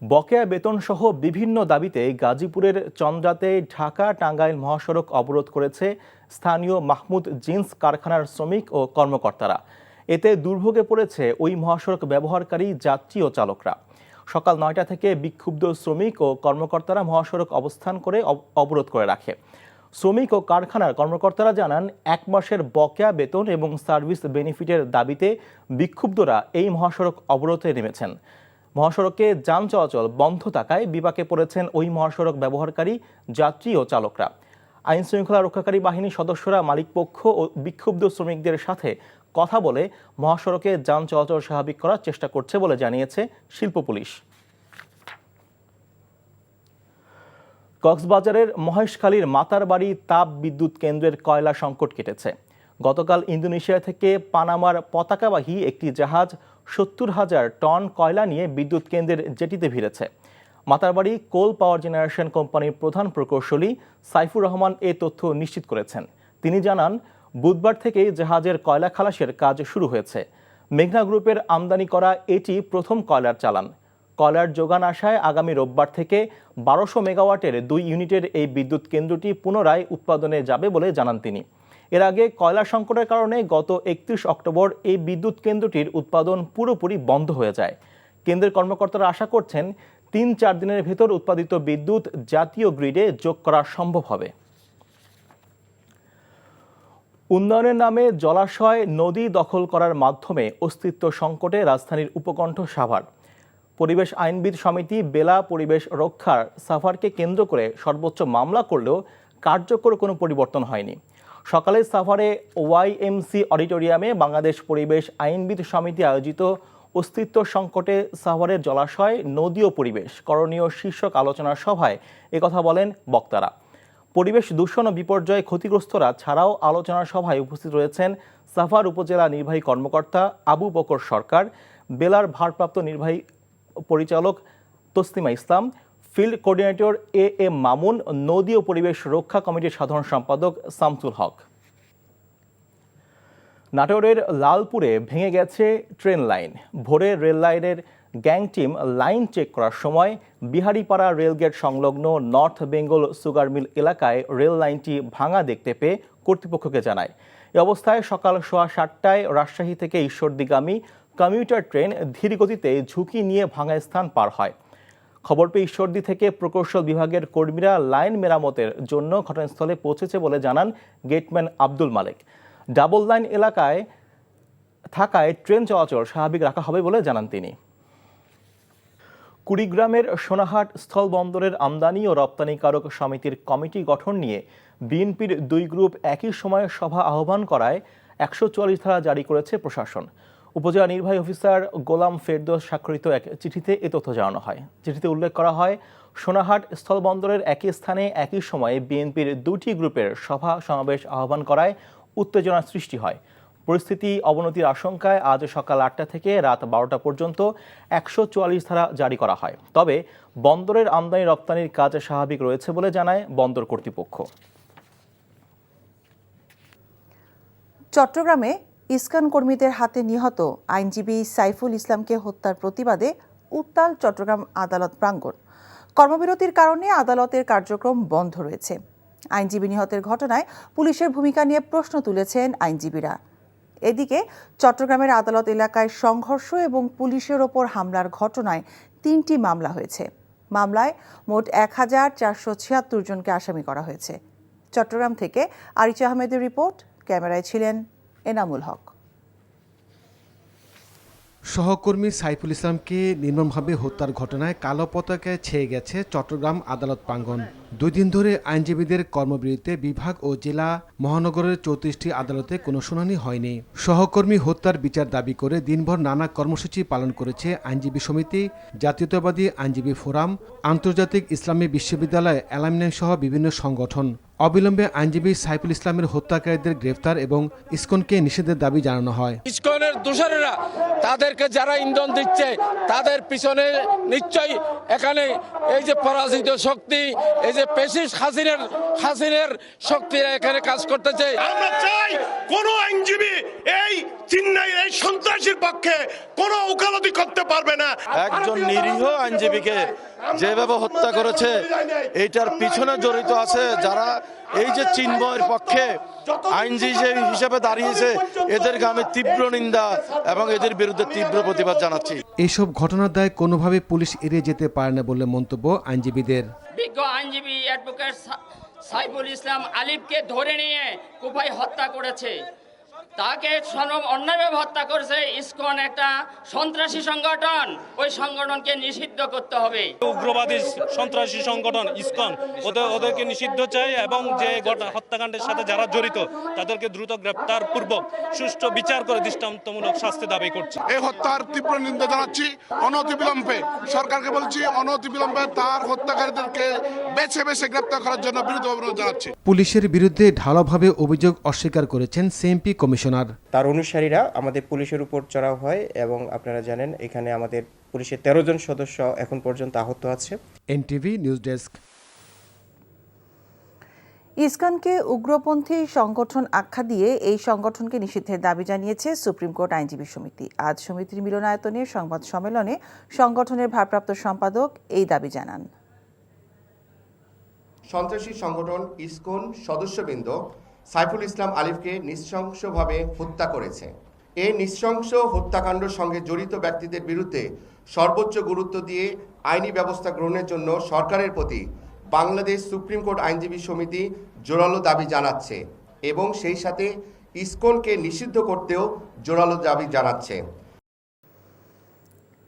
বকেয়া বেতনসহ বিভিন্ন দাবিতে গাজীপুরের চন্দ্রাতে ঢাকা টাঙ্গাইল মহাসড়ক অবরোধ করেছে স্থানীয় মাহমুদ জিন্স কারখানার শ্রমিক ও কর্মকর্তারা। এতে দুর্ভোগে পড়েছে ওই মহাসড়ক ব্যবহারকারী যাত্রী ও চালকরা। সকাল ৯টা থেকে বিক্ষুব্ধ শ্রমিক ও কর্মকর্তারা মহাসড়ক অবস্থান করে অবরোধ করে রাখে। শ্রমিক ও কারখানার কর্মকর্তারা জানান, ১ মাসের বকেয়া বেতন এবং সার্ভিস বেনিফিটের দাবিতে বিক্ষুব্ধরা এই মহাসড়ক অবরোধে নেমেছেন। মহাসড়কে যান চলাচল বন্ধ থাকায় বিপাকে পড়েছেন ওই মহাসড়ক ব্যবহারকারী যাত্রী ও চালকরা। আইন শৃঙ্খলা রক্ষাকারী বাহিনীর সদস্যরা মালিকপক্ষ ও বিক্ষুব্ধ শ্রমিকদের সাথে কথা বলে মহাসড়কে যান চলাচল স্বাভাবিক করার চেষ্টা করছে বলে জানিয়েছে শিল্প পুলিশ। কক্সবাজারের মহেশখালীর মাতারবাড়ি তাপ বিদ্যুৎ কেন্দ্রের কয়লা সংকট কেটেছে। গতকাল ইন্দোনেশিয়া থেকে পানামার পতাকাবাহী একটি জাহাজ ৭০,০০০ টন কয়লা নিয়ে বিদ্যুৎ কেন্দ্রের জেটিতে ভিড়েছে। মাতারবাড়ি কোল পাওয়ার জেনারেশন কোম্পানির প্রধান প্রকৌশলী সাইফুর রহমান এ তথ্য নিশ্চিত করেছেন। তিনি জানান, বুধবার থেকেই জাহাজের কয়লা খালাসের কাজ শুরু হয়েছে। মেঘনা গ্রুপের আমদানি করা এটি প্রথম কয়লার চালান। কয়লার যোগান আসায় আগামী রোববার থেকে ১২০০ মেগাওয়াটের ২ ইউনিটের এই বিদ্যুৎ কেন্দ্রটি পুনরায় উৎপাদনে যাবে বলে জানান তিনি। এর আগে কয়লা সংকটের কারণে গত ৩১ অক্টোবর এই বিদ্যুৎ কেন্দ্রটির উৎপাদন পুরোপুরি বন্ধ হয়ে যায়। কেন্দ্রের কর্মকর্তারা আশা করছেন ৩-৪ দিনের ভেতর উৎপাদিত বিদ্যুৎ জাতীয় গ্রিডে যোগ করা সম্ভব হবে। উন্নয়নের নামে জলাশয়, নদী দখল করার মাধ্যমে অস্তিত্ব সংকটে রাজধানীর উপকণ্ঠ সাভার। পরিবেশ আইনবিদ সমিতি বেলা পরিবেশ রক্ষার সাভারকে কেন্দ্র করে সর্বোচ্চ মামলা করলেও কার্যকর কোনো পরিবর্তন হয়নি। সকালে সাভারে ওয়াইএমসি অডিটোরিয়ামে বাংলাদেশ পরিবেশ আইনবিদ সমিতি আয়োজিত অস্তিত্ব সংকটে সাভারের জলাশয়, নদী ও পরিবেশ করণীয় শীর্ষক আলোচনা সভায় একথা বলেন বক্তারা। পরিবেশ দূষণ ও বিপর্যয় ক্ষতিগ্রস্তরা ছাড়াও আলোচনা সভায় উপস্থিত রয়েছেন সাভার উপজেলা নির্বাহী কর্মকর্তা আবু বকর সরকার, বেলার ভারপ্রাপ্ত নির্বাহী পরিচালক তসলিমা ইসলাম, ফিল্ড কোঅর্ডিনেটর এম মামুন, নদী ও পরিবেশ রক্ষা কমিটির সাধারণ সম্পাদক শামসুল হক। নাটোরের লালপুরে ভেঙে গেছে ট্রেন লাইন। ভোরে রেল লাইনের গ্যাং টিম লাইন চেক করার সময় বিহারীপাড়া রেলগেট সংলগ্ন নর্থ বেঙ্গল সুগার মিল এলাকায় রেল লাইনটি ভাঙা দেখতে পেয়ে কর্তৃপক্ষকে জানায়। এ অবস্থায় সকাল 7:15টায় রাজশাহী থেকে ঈশ্বরদীগামী কমিউটার ট্রেন ধীরগতিতে ঝুঁকি নিয়ে ভাঙা স্থান পার হয়। খবর পেয়ে ঈশ্বরদী থেকে প্রকৌশল বিভাগের কর্মীরা লাইন মেরামতের জন্য ঘটনাস্থলে পৌঁছেছে বলে জানান গেটম্যান আব্দুল মালেক। ডাবল লাইন এলাকায় থাকায় ট্রেন চলাচল স্বাভাবিক রাখা হবে বলে জানান তিনি। কুড়িগ্রামের সোনাহাট স্থলবন্দরের আমদানি ও রপ্তানিকারক সমিতির কমিটি গঠন নিয়ে বিএনপির ২ গ্রুপ একই সময়ে সভা আহ্বান করায় ১৪৪ ধারা জারি করেছে প্রশাসন। উপজেলা নির্বাহী অফিসার গোলাম ফেরদৌস স্বাক্ষরিত এক চিঠিতে এ তথ্য জানানো হয়। চিঠিতে উল্লেখ করা হয়, সোনাহাট স্থলবন্দরের একই স্থানে একই সময়ে বিএনপির ২টি গ্রুপের সভা সমাবেশ আহ্বান করায় উত্তেজনার সৃষ্টি হয়। পরিস্থিতি অবনতির আশঙ্কায় আজ সকাল ৮টা থেকে রাত ১২টা পর্যন্ত ১৪৪ ধারা জারি করা হয়। তবে বন্দরের আমদানি রপ্তানির কাজ স্বাভাবিক রয়েছে বলে জানায় বন্দর কর্তৃপক্ষ। চট্টগ্রামে ইস্কন কর্মীদের হাতে নিহত আইনজীবী সাইফুল ইসলামকে হত্যার প্রতিবাদে উত্তাল চট্টগ্রাম আদালত প্রাঙ্গণ। কর্মবিরতির কারণে আদালতের কার্যক্রম বন্ধ রয়েছে। আইনজীবী নিহতের ঘটনায় পুলিশের ভূমিকা নিয়ে প্রশ্ন তুলেছেন আইনজীবীরা। এদিকে চট্টগ্রামের আদালত এলাকায় সংঘর্ষ এবং পুলিশের ওপর হামলার ঘটনায় ৩টি মামলা হয়েছে। মামলায় মোট ১,৪৭৬ জনকে আসামি করা হয়েছে। চট্টগ্রাম থেকে আরিচা আহমেদের রিপোর্ট, ক্যামেরায় ছিলেন এনামুল হক। সহকর্মী সাইফুল ইসলামকে নির্মমভাবে হত্যার ঘটনায় কালো পতাকায় ছেয়ে গেছে চট্টগ্রাম আদালত প্রাঙ্গণ। 2 দিন ধরে আইনজীবীদের কর্মবিরতিতে বিভাগ ও জেলা মহানগরের 34টি আদালতে কোনো শুনানি হয়নি। সহকর্মী হত্যার বিচার দাবি করে দিনভর নানা কর্মসূচি পালন করেছে আইনজীবী সমিতি, জাতীয়তাবাদী আইনজীবী ফোরাম, আন্তর্জাতিক ইসলামী বিশ্ববিদ্যালয় অ্যালামনাই সহ বিভিন্ন সংগঠন। অবিলম্বে আইনজীবী সাইফুল ইসলামের হত্যাকারীদের গ্রেফতার এবং ইসকনকে নিষেধের দাবি জানানো হয়। ইসকনের দোষরেরা তাদেরকে যারা ইন্ধন দিচ্ছে তাদের পিছনে নিশ্চয়ই এখানে এই যে পরাজিত শক্তি, এই যে যে পেশিস হাসিনের শক্তিরা এখানে কাজ করতেছে। আমরা চাই কোন আইনজীবী এই চিন্নাই এই সন্ত্রাসীর পক্ষে কোনো ওকালতি করতে পারবে না। একজন নিরীহ আইনজীবীকে যেভাবে হত্যা করেছে এইটার পিছনে জড়িত আছে যারা এই যে চিন্ময়ের পক্ষে আইনজীবী হিসেবে দাঁড়িয়েছে, এদেরকে আমি তীব্র নিন্দা এবং এদের বিরুদ্ধে তীব্র প্রতিবাদ জানাচ্ছি। এইসব ঘটনার দায় কোনোভাবে পুলিশ এড়িয়ে যেতে পারে না বলে মন্তব্য আইনজীবীদের। বিজ্ঞ আইনজীবী অ্যাডভোকেট সাইফুল ইসলাম আলিফকে ধরে নিয়ে কুপাই হত্যা করেছে। তাকে অন্যায়ভাবে হত্যা করেছে ইসকন, একটা সন্ত্রাসী সংগঠন। ওই সংগঠনকে নিষিদ্ধ করতে হবে। উগ্রবাদী সন্ত্রাসী সংগঠন ইসকন, ওদেরকে নিষিদ্ধ চাই এবং যে হত্যাকাণ্ডের সাথে যারা জড়িত তাদেরকে দ্রুত গ্রেপ্তার পূর্বক সুষ্ঠু বিচার করে দৃষ্টান্তমূলক শাস্তি দাবি করছি। এই হত্যার তীব্র নিন্দা জানাচ্ছি। অনতিবিলম্বে সরকারকে বলছি, অনতিবিলম্বে তার হত্যাকারীদেরকে বেছে বেছে গ্রেপ্তার করার জন্য বিরুদ্ধে অবরোধ জানাচ্ছি। পুলিশের বিরুদ্ধে ঢালাওভাবে অভিযোগ অস্বীকার করেছেন সিএমপি কমিশনার। তার অনুসারীরা আমাদের পুলিশের উপর চড়াও হয় এবং আপনারা জানেন এখানে আমাদের পুলিশের 13 জন সদস্য এখন পর্যন্ত আহত আছে। NTV news desk. ইসকনকে উগ্রপন্থী সংগঠন আখ্যা দিয়ে এই সংগঠনকে নিষিদ্ধের দাবি জানিয়েছে সুপ্রিম কোর্ট আইনজীবী সমিতি। আজ সমিতির মিলনায়তনে সংবাদ সম্মেলনে সংগঠনের ভারপ্রাপ্ত সম্পাদক এই দাবি জানান। সন্ত্রাসী সংগঠন ইসকন সদস্যবৃন্দ সাইফুল ইসলাম আলিফকে নৃশংসভাবে হত্যা করেছে। এই নৃশংস হত্যাকাণ্ডের সঙ্গে জড়িত ব্যক্তিদের বিরুদ্ধে সর্বোচ্চ গুরুত্ব দিয়ে আইনি ব্যবস্থা গ্রহণের জন্য সরকারের প্রতি বাংলাদেশ সুপ্রিম কোর্ট আইনজীবী সমিতি জোরালো দাবি জানাচ্ছে এবং সেই সাথে ইসকনকে নিষিদ্ধ করতেও জোরালো দাবি জানাচ্ছে।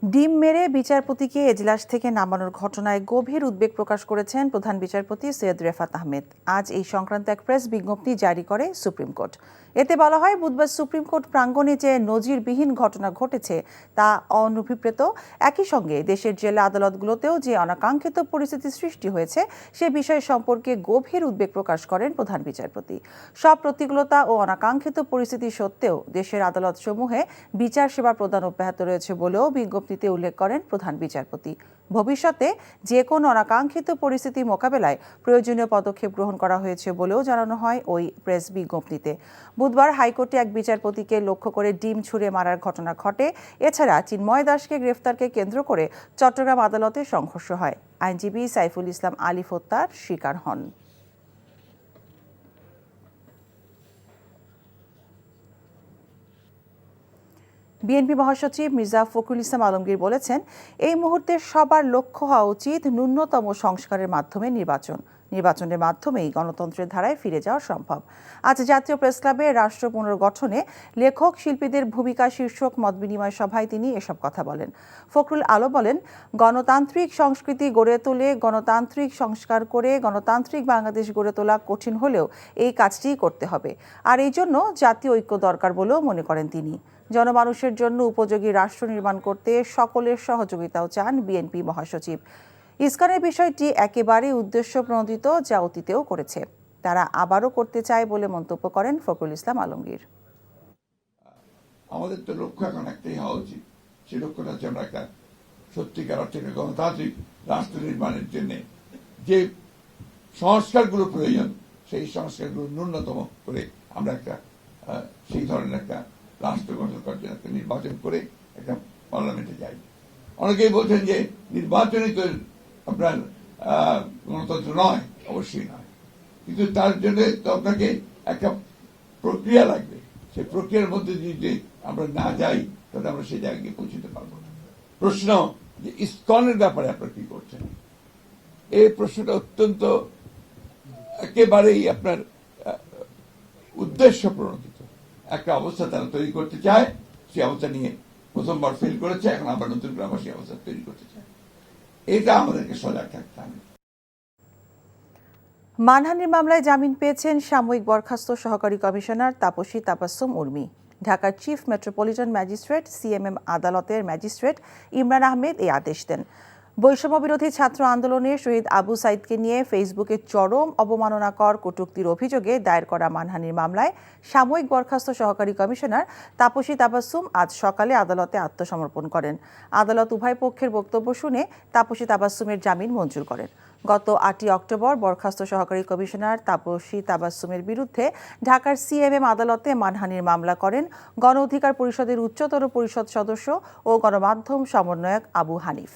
ডিম মেরে বিচারপতিকে এজলাস থেকে নামানোর ঘটনায় গভীর উদ্বেগ প্রকাশ করেছেন প্রধান বিচারপতি সৈয়দ রেফাত আহমেদ। আজ এই সংক্রান্ত এক প্রেস বিজ্ঞপ্তি জারি করে সুপ্রিম কোর্ট। এতে বলা হয়, বুধবার সুপ্রিম কোর্ট প্রাঙ্গণে যে নজিরবিহীন ঘটনা ঘটেছে তা অনভিপ্রেত। একই সঙ্গে দেশের জেলা আদালতগুলোতেও যে অনাকাঙ্ক্ষিত পরিস্থিতি সৃষ্টি হয়েছে সে বিষয় সম্পর্কে গভীর উদ্বেগ প্রকাশ করেন প্রধান বিচারপতি। সব প্রতিকূলতা ও অনাকাঙ্ক্ষিত পরিস্থিতি সত্ত্বেও দেশের আদালতসমূহে বিচার সেবা প্রদান অব্যাহত রয়েছে বলেও বিজ্ঞপ্তিতে উল্লেখ করেন প্রধান বিচারপতি। ভবিষ্যতে যে কোনো অনাকাঙ্ক্ষিত পরিস্থিতি মোকাবেলায় প্রয়োজনীয় পদক্ষেপ গ্রহণ করা হয়েছে বলেও জানানো হয় ওই প্রেস বিজ্ঞপ্তিতে। বুধবার হাইকোর্টে এক বিচারপতিকে লক্ষ্য করে ডিম ছুঁড়ে মারার ঘটনা ঘটে। এছাড়া চিন্ময় দাসকে গ্রেফতারকে কেন্দ্র করে চট্টগ্রাম আদালতে সংঘর্ষ হয়। আইনজীবী সাইফুল ইসলাম আলিফ হত্যার শিকার হন। বিএনপি মহাসচিব মির্জা ফখরুল ইসলাম আলমগীর বলেছেন, এই মুহূর্তে সবার লক্ষ্য হওয়া উচিত ন্যূনতম সংস্কারের মাধ্যমে নির্বাচনের মাধ্যমেই গণতন্ত্রের ধারায় ফিরে যাওয়া সম্ভব। আজ জাতীয় প্রেসক্লাবে রাষ্ট্র পুনর্গঠনে লেখক শিল্পীদের ভূমিকা শীর্ষক মতবিনিময় সভায় তিনি এসব কথা বলেন। ফখরুল আলো বলেন, গণতান্ত্রিক সংস্কৃতি গড়ে তুলে গণতান্ত্রিক সংস্কার করে গণতান্ত্রিক বাংলাদেশ গড়ে তোলা কঠিন হলেও এই কাজটিই করতে হবে। আর এই জন্য জাতীয় ঐক্য দরকার বলেও মনে করেন তিনি। জনমানুষের জন্য উপযোগী রাষ্ট্র নির্মাণ করতে সকলের সহযোগিতাও চান বিএনপি মহাসচিব। ইসকনের বিষয়টি একেবারে উদ্দেশ্য প্রণোদিত, যা অতীতেও করেছে, তারা আবারও করতে চায় বলে মন্তব্য করেন ফখরুল ইসলাম আলমগীর। আমাদের তো লক্ষ্য এখন একটাই হওয়া উচিত, সেই লক্ষ্যটা হচ্ছে আমরা একটা সত্যিকার অর্থে গণতান্ত্রিক রাষ্ট্র নির্মাণের জন্য যে সংস্কারগুলো প্রয়োজন সেই সংস্কারগুলো ন্যূনতম করে আমরা একটা সেই ধরনের একটা রাষ্ট্র গঠন করার জন্য একটা নির্বাচন করে একটা পার্লামেন্টে যাই। অনেকেই বলছেন যে নির্বাচনই তো আপনার গণতন্ত্র নয়, অবশ্যই নয়, কিন্তু তার জন্য তো আপনাকে একটা প্রক্রিয়া লাগবে। সেই প্রক্রিয়ার মধ্যে যদি আমরা না যাই তাহলে আমরা সেই জায়গায় গিয়ে পৌঁছতে পারবো না। প্রশ্ন যে ইসকনের ব্যাপারে আপনারা কি করছেন, এই প্রশ্নটা অত্যন্ত একেবারেই আপনার উদ্দেশ্য প্রণোদিত একটা অবস্থা তারা তৈরি করতে চায়। সেই অবস্থা নিয়ে প্রথমবার ফেল করেছে, এখন আবার নতুন করে আবার সেই অবস্থা তৈরি করতে চায়। এটা আমাদেরকে সজাগ থাকতে হবে। মানহানির মামলায় জামিন পেয়েছেন সাময়িক বরখাস্ত সহকারী কমিশনার তাপসী তাবাসসুম উর্মি। ঢাকার চিফ মেট্রোপলিটন ম্যাজিস্ট্রেট সিএমএম আদালতের ম্যাজিস্ট্রেট ইমরান আহমেদ এই আদেশ দেন। বৈষম্য বিরোধী ছাত্র আন্দোলনে শহীদ আবু সাইদকে নিয়ে ফেসবুকে চরম অবমাননাকর কটূক্তির অভিযোগে দায়ের করা মানহানির মামলায় সাময়িক বরখাস্ত সহকারী কমিশনার তাপসী তাবাসসুম আজ সকালে আদালতে আত্মসমর্পণ করেন। আদালত উভয় পক্ষের বক্তব্য শুনে তাপসী তাবাসসুমের জামিন মঞ্জুর করেন। গত 8ই অক্টোবর বরখাস্ত সহকারী কমিশনার তাপসী তাবাসসুমের বিরুদ্ধে ঢাকার সিএমএম আদালতে মানহানির মামলা করেন গণ অধিকার পরিষদের উচ্চতর পরিষদ সদস্য ও গণমাধ্যম সমন্বয়ক আবু হানিফ।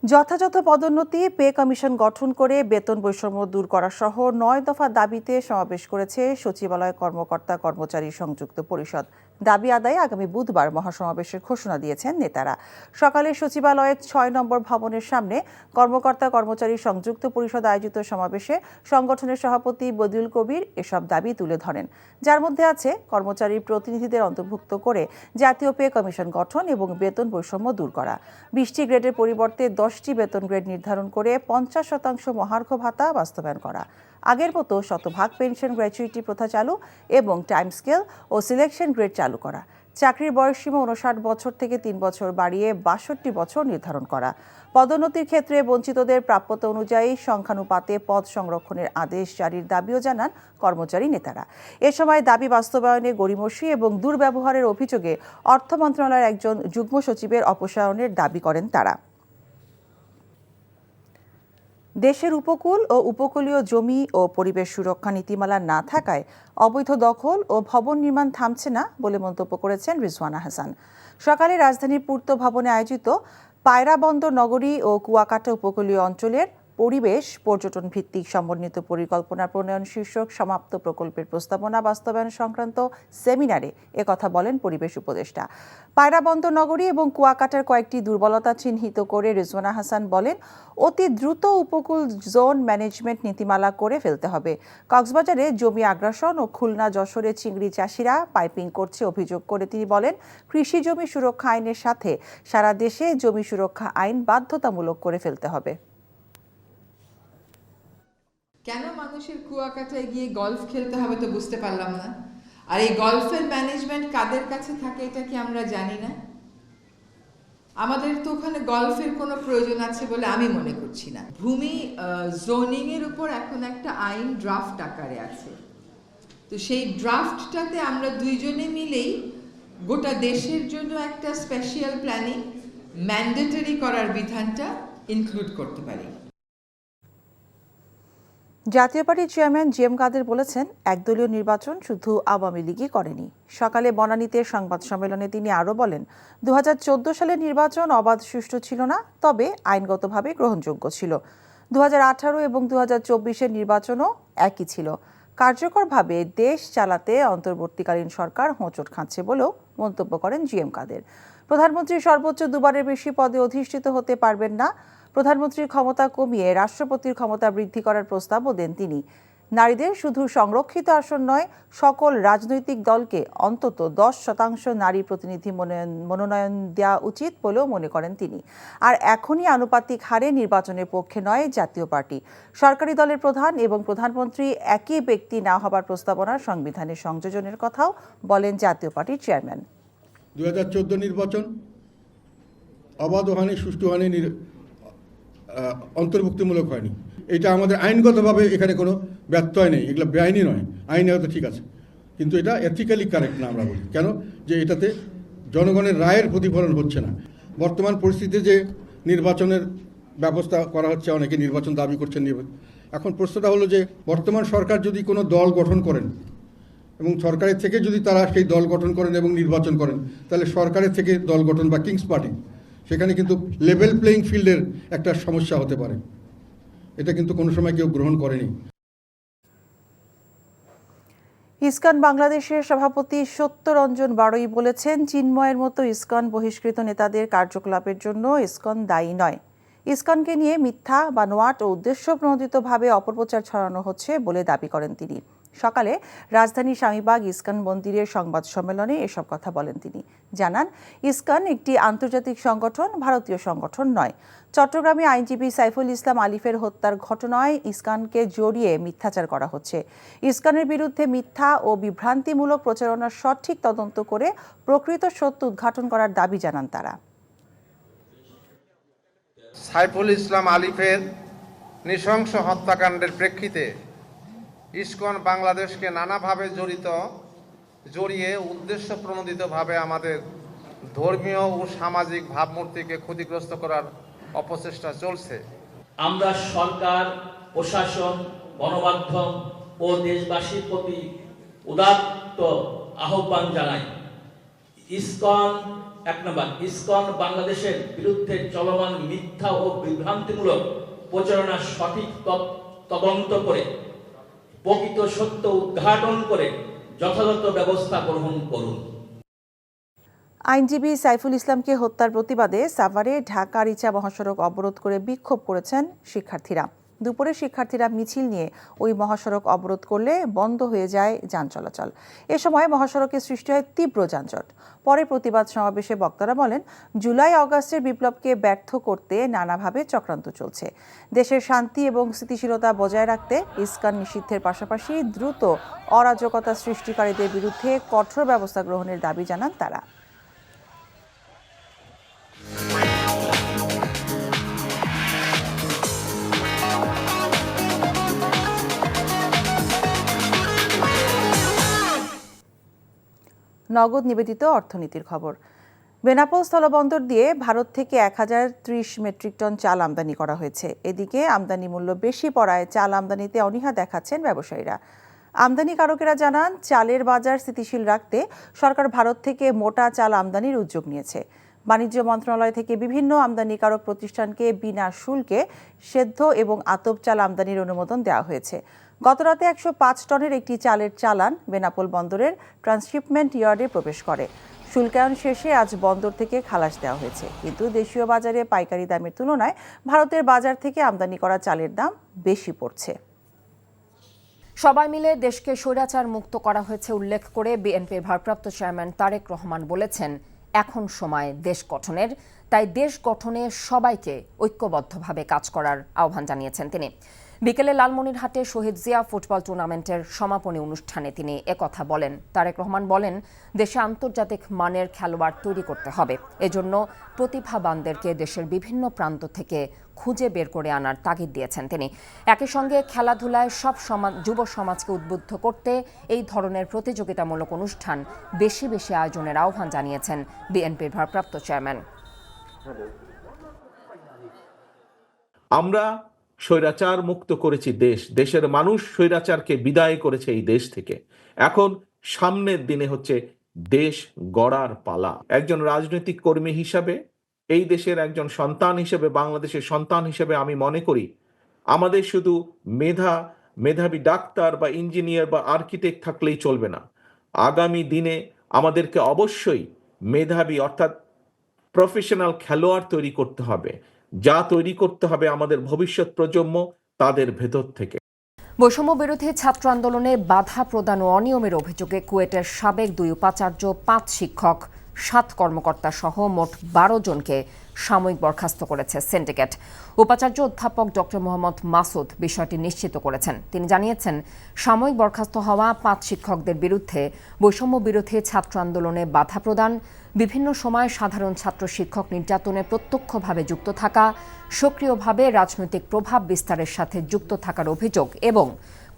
যথাযথ পদোন্নতি, পে কমিশন গঠন করে বেতন বৈষম্য দূর করা সহ 9 দফা দাবিতে সমাবেশ করেছে সচিবালয় কর্মকর্তা কর্মচারী সংযুক্ত পরিষদ। দাবি আদায়ে আগামী বুধবার মহাসমাবেশের ঘোষণা দিয়েছেন নেতারা। সকালে সচিবালয়ের 6 নম্বর ভবনের সামনে কর্মকর্তা কর্মচারী সংযুক্ত পরিষদ আয়োজিত সমাবেশে সংগঠনের সভাপতি বদিউল কবির এসব দাবি তুলে ধরেন, যার মধ্যে আছে কর্মচারী প্রতিনিধিদের অন্তর্ভুক্ত করে জাতীয় পে কমিশন গঠন এবং বেতন বৈষম্য দূর করা, 20টি গ্রেডের পরিবর্তে 10টি বেতন গ্রেড নির্ধারণ করে 50% মহার্ঘ ভাতা বাস্তবায়ন করা, আগের মতো শতভাগ পেনশন গ্র্যাচুইটি প্রথা চালু এবং টাইম স্কেল ও সিলেকশন গ্রেড চালু করা, চাকরির বয়সসীমা 59 বছর থেকে 3 বছর বাড়িয়ে 62 বছর নির্ধারণ করা, পদোন্নতির ক্ষেত্রে বঞ্চিতদের প্রাপ্যতা অনুযায়ী সংখ্যানুপাতে পদ সংরক্ষণের আদেশ জারির দাবিও জানান কর্মচারী নেতারা। এ সময় দাবি বাস্তবায়নে গড়িমসি এবং দুর্ব্যবহারের অভিযোগে অর্থ মন্ত্রণালয়ের একজন যুগ্ম সচিবের অপসারণের দাবি করেন তারা। দেশের উপকূল ও উপকূলীয় জমি ও পরিবেশ সুরক্ষা নীতিমালা না থাকায় অবৈধ দখল ও ভবন নির্মাণ থামছে না বলে মন্তব্য করেছেন রিজওয়ানা হাসান। সকালে রাজধানীর পূর্ত ভবনে আয়োজিত পায়রা বন্দর নগরী ও কুয়াকাটা উপকূলীয় অঞ্চলের পরিবেশ পর্যটন ভিত্তিক সমন্বিত পরিকল্পনা প্রণয়ন শীর্ষক সমাপ্ত প্রকল্পের প্রস্তাবনা বাস্তবায়ন সংক্রান্ত সেমিনারে একথা বলেন পরিবেশ উপদেষ্টা। পায়রা বন্দর নগরী এবং কুয়াকাটার কয়েকটি দুর্বলতা চিহ্নিত করে রিজওয়ানা হাসান বলেন, অতি দ্রুত উপকূল জোন ম্যানেজমেন্ট নীতিমালা করে ফেলতে হবে। কক্সবাজারে জমি আগ্রাসন ও খুলনা যশোরে চিংড়ি চাষিরা পাইপিং করছে অভিযোগ করে তিনি বলেন, কৃষি জমি সুরক্ষা আইনের সাথে সারা দেশে জমি সুরক্ষা আইন বাধ্যতামূলক করে ফেলতে হবে। কেন মানুষের কুয়াকাটায় গিয়ে গলফ খেলতে হবে তো বুঝতে পারলাম না। আর এই গলফের ম্যানেজমেন্ট কাদের কাছে থাকে এটা কি আমরা জানি না? আমাদের তো ওখানে গলফের কোনো প্রয়োজন আছে বলে আমি মনে করছি না। ভূমি জোনিং এর উপর এখন একটা আইন ড্রাফট আকারে আছে, তো সেই ড্রাফটটাতে আমরা দুইজনে মিলেই গোটা দেশের জন্য একটা স্পেশাল প্ল্যানিং ম্যান্ডেটরি করার বিধানটা ইনক্লুড করতে পারি। জাতীয় পার্টির চেয়ারম্যান জি এম কাদের বলেছেন, একদলীয় নির্বাচন শুধু আওয়ামী লীগই করেনি। সকালে বনানীতে সংবাদ সম্মেলনে তিনি আরও বলেন, 2014 সালের নির্বাচন অবাধ সুষ্ঠু ছিল না, তবে আইনগতভাবে গ্রহণযোগ্য ছিল। 2018 এবং 2024-এর নির্বাচনও একই ছিল। কার্যকরভাবে দেশ চালাতে অন্তর্বর্তীকালীন সরকার হোঁচট খাচ্ছে বলেও মন্তব্য করেন জি এম কাদের। প্রধানমন্ত্রী সর্বোচ্চ 2বারের বেশি পদে অধিষ্ঠিত হতে পারবেন না। প্রধানমন্ত্রীর ক্ষমতা কমিয়ে রাষ্ট্রপতির ক্ষমতা বৃদ্ধি করার প্রস্তাবও দেন তিনি। নারীদের শুধু সংরক্ষিত আসন নয়, সকল রাজনৈতিক দলকে অন্তত 10% নারী প্রতিনিধি মনোনয়ন দেওয়া উচিত বলেও মনে করেন তিনি। আর এখনই আনুপাতিক হারে নির্বাচনের পক্ষে নয় জাতীয় পার্টি। সরকারি দলের প্রধান এবং প্রধানমন্ত্রী একই ব্যক্তি না হবার প্রস্তাবনা সংবিধানের সংযোজনের কথাও বলেন জাতীয় পার্টির চেয়ারম্যান। 2014 নির্বাচন অবাধ হয়নি, সুষ্ঠু হয়নি, অন্তর্ভুক্তিমূলক হয়নি। এটা আমাদের আইনগতভাবে এখানে কোনো ব্যত্যয় নেই, এগুলো বেআইনি নয়, আইনে হয়তো ঠিক আছে, কিন্তু এটা এথিক্যালি কারেক্ট না আমরা বলি। কেন? যে এটাতে জনগণের রায়ের প্রতিফলন হচ্ছে না। বর্তমান পরিস্থিতিতে যে নির্বাচনের ব্যবস্থা করা হচ্ছে, অনেকে নির্বাচন দাবি করছেন। এখন প্রশ্নটা হলো যে বর্তমান সরকার যদি কোনো দল গঠন করেন এবং সরকারের থেকে যদি তারা সেই দল গঠন করেন এবং নির্বাচন করেন, তাহলে সরকারের থেকে দল গঠন বা কিংস পার্টি, সেখানে কিন্তু লেভেল প্লেইং ফিল্ডের একটা সমস্যা হতে পারে। এটা কিন্তু কোনো সময় কেউ গ্রহণ করেনি। ইসকন বাংলাদেশের সভাপতি সত্যরঞ্জন বাড়ই বলেছেন, চিন্ময়ের মতো ইসকন বহিষ্কৃত নেতাদের কার্যকলাপের জন্য ইসকন দায়ী নয়। ইসকনকে নিয়ে মিথ্যা, বানোয়াট ও উদ্দেশ্যপ্রণোদিতভাবে অপপ্রচার ছড়ানো হচ্ছে বলে দাবি করেন তিনি। সকালে রাজধানীর স্বামীবাগ ইসকন মন্দিরের সংবাদ সম্মেলনে এসব কথা বলেন তিনি। জানান, ইসকন একটি আন্তর্জাতিক সংগঠন, ভারতীয় সংগঠন নয়। চট্টগ্রামে আইনজীবী সাইফুল ইসলাম আলিফের হত্যার ঘটনায় ইসকনকে জড়িয়ে মিথ্যাচার করা হচ্ছে। ইসকনের বিরুদ্ধে মিথ্যা ও বিভ্রান্তিমূলক প্রচারণার সঠিক তদন্ত করে প্রকৃত সত্য উদ্ঘাটন করার দাবি জানান তারা। সাইফুল ইসলাম আলিফের নৃশংস হত্যাকাণ্ডের প্রেক্ষিতে ইসকন বাংলাদেশকে নানাভাবে জড়িয়ে উদ্দেশ্যপ্রণোদিতভাবে আমাদের ধর্মীয় ও সামাজিক ভাবমূর্তিকে ক্ষতিগ্রস্ত করার অপচেষ্টা চলছে। আমরা সরকার, প্রশাসন, গণমাধ্যম ও দেশবাসীর প্রতি উদাত্ত আহ্বান জানাই। ইসকন বাংলাদেশের বিরুদ্ধে চলমান মিথ্যা ও বিভ্রান্তিমূলক প্রচারণার সঠিক তদন্ত করে প্রকৃত সত্য উদ্ঘাটন করে যথাযথ ব্যবস্থা গ্রহণ করুন। আইনজীবী সাইফুল ইসলামকে হত্যার প্রতিবাদে সাভারে ঢাকা-রিচা মহাসড়ক অবরোধ করে বিক্ষোভ করেছেন শিক্ষার্থীরা। দুপুরে শিক্ষার্থীরা মিছিল নিয়ে ওই মহাসড়ক অবরোধ করলে বন্ধ হয়ে যায় যান চলাচল। এ সময় মহাসড়কে সৃষ্টি হয় তীব্র যানজট। পরে প্রতিবাদ সমাবেশে বক্তারা বলেন, জুলাই-আগস্টের বিপ্লবকে ব্যর্থ করতে নানাভাবে চক্রান্ত চলছে। দেশের শান্তি এবং স্থিতিশীলতা বজায় রাখতে ইসকন নিষিদ্ধের পাশাপাশি দ্রুত অরাজকতা সৃষ্টিকারীদের বিরুদ্ধে কঠোর ব্যবস্থা গ্রহণের দাবি জানান তারা। নগদ নিবেদিত অর্থনীতির খবর। বেনাপোল স্থলবন্দর দিয়ে ভারত থেকে 1030 মেট্রিক টন চাল আমদানি করা হয়েছে। এদিকে আমদানি মূল্য বেশি পড়ায় চাল আমদানিতে অনীহা দেখাচ্ছেন ব্যবসায়ীরা। আমদানিকারকেরা জানান, চালের বাজার স্থিতিশীল রাখতে সরকার ভারত থেকে মোটা চাল আমদানির উদ্যোগ নিয়েছে। বাণিজ্য মন্ত্রণালয় থেকে বিভিন্ন আমদানিকারক প্রতিষ্ঠানকে বিনা শুল্কে সেদ্ধ এবং আতপ চাল আমদানির অনুমোদন দেওয়া হয়েছে। গতরাতে 105 টনের একটি চালের চালান বেনাপোল বন্দরের ট্রান্সশিপমেন্ট ইয়ার্ডে প্রবেশ করে। শুল্কায়ন শেষে আজ বন্দর থেকে খালাস দেওয়া হয়েছে, কিন্তু দেশীয় বাজারে পাইকারি দামের তুলনায় ভারতের বাজার থেকে আমদানি করা চালের দাম বেশি পড়ছে। সবাই মিলে দেশকে স্বৈরাচার মুক্ত করা হয়েছে উল্লেখ করে বিএনপির ভারপ্রাপ্ত চেয়ারম্যান তারেক রহমান বলেছেন, এখন সময় দেশ গঠনের, তাই দেশ গঠনে সবাইকে ঐক্যবদ্ধভাবে কাজ করার আহ্বান জানিয়েছেন তিনি। বিকেলে লালমনিরহাটে শহীদ জিয়া ফুটবল টুর্নামেন্টের সমাপনী অনুষ্ঠানে তিনি একথা বলেন। তারেক রহমান বলেন, দেশে আন্তর্জাতিক মানের খেলোয়াড় তৈরি করতে হবে। এজন্য প্রতিভাবানদেরকে দেশের বিভিন্ন প্রান্ত থেকে খুঁজে বের করে আনার তাগিদ দিয়েছেন তিনি। একই সঙ্গে খেলাধুলায় সব যুব সমাজকে উদ্বুদ্ধ করতে এই ধরনের প্রতিযোগিতামূলক অনুষ্ঠান বেশি বেশি আয়োজনের আহ্বান জানিয়েছেন বিএনপির ভারপ্রাপ্ত চেয়ারম্যান। আমরা স্বৈরাচার মুক্ত করেছি দেশের মানুষ স্বৈরাচারকে বিদায় করেছে এই দেশ থেকে। এখন সামনের দিনে হচ্ছে দেশ গড়ার পালা। একজন রাজনৈতিক কর্মী হিসাবে, এই দেশের একজন সন্তান হিসেবে, বাংলাদেশের সন্তান হিসেবে আমি মনে করি আমাদের শুধু মেধাবী ডাক্তার বা ইঞ্জিনিয়ার বা আর্কিটেক্ট থাকলেই চলবে না। আগামী দিনে আমাদেরকে অবশ্যই মেধাবী অর্থাৎ প্রফেশনাল খেলোয়াড় তৈরি করতে হবে, যা তৈরি করতে হবে আমাদের ভবিষ্যৎ প্রজন্ম তাদের ভেতর থেকে। বৈষম্য বিরোধী ছাত্র আন্দোলনে বাধা প্রদান ও অনিয়মের অভিযোগে কুয়েটের সাবেক 2 উপাচার্য, 5 শিক্ষক, 7 কর্মকর্তা সহ মোট 12 জনকে সাময়িক বরখাস্ত করেছে সিন্ডিকেট। উপাচার্য অধ্যাপক ডক্টর মোহাম্মদ মাসুদ বিষয়টি নিশ্চিত করেছেন। তিনি জানিয়েছেন, সাময়িক বরখাস্ত হওয়া 5 শিক্ষকদের বিরুদ্ধে বৈষম্য বিরোধী ছাত্র আন্দোলনে বাধা প্রদান, বিভিন্ন সময় সাধারণ ছাত্র শিক্ষক নির্যাতনে প্রত্যক্ষভাবে যুক্ত থাকা, সক্রিয়ভাবে রাজনৈতিক প্রভাব বিস্তারের সাথে যুক্ত থাকার অভিযোগ এবং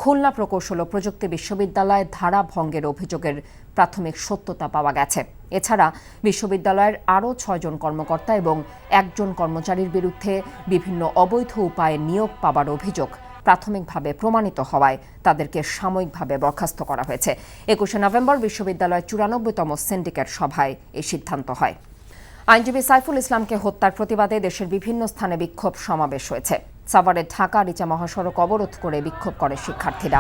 খুলনা প্রকৌশল ও প্রযুক্তি বিশ্ববিদ্যালয় ধারা ভঙ্গের অভিযোগের প্রাথমিক সত্যতা পাওয়া গেছে। এছাড়া বিশ্ববিদ্যালয়ের আরও 6 জন কর্মকর্তা এবং 1 জন কর্মচারীর বিরুদ্ধে বিভিন্ন অবৈধ উপায়ে নিয়োগ পাওয়ার অভিযোগ প্রাথমিকভাবে প্রমাণিত হওয়ায় তাদেরকে সাময়িকভাবে বরখাস্ত করা হয়েছে। 21শে নভেম্বর বিশ্ববিদ্যালয়ের 94তম সিন্ডিকেট সভায় এই সিদ্ধান্ত হয়। আইনজীবী সাইফুল ইসলামকে হত্যার প্রতিবাদে দেশের বিভিন্ন স্থানে বিক্ষোভ সমাবেশ হয়েছে। সাভারে ঢাকা-রিচা মহাসড়ক অবরোধ করে বিক্ষোভ করে শিক্ষার্থীরা।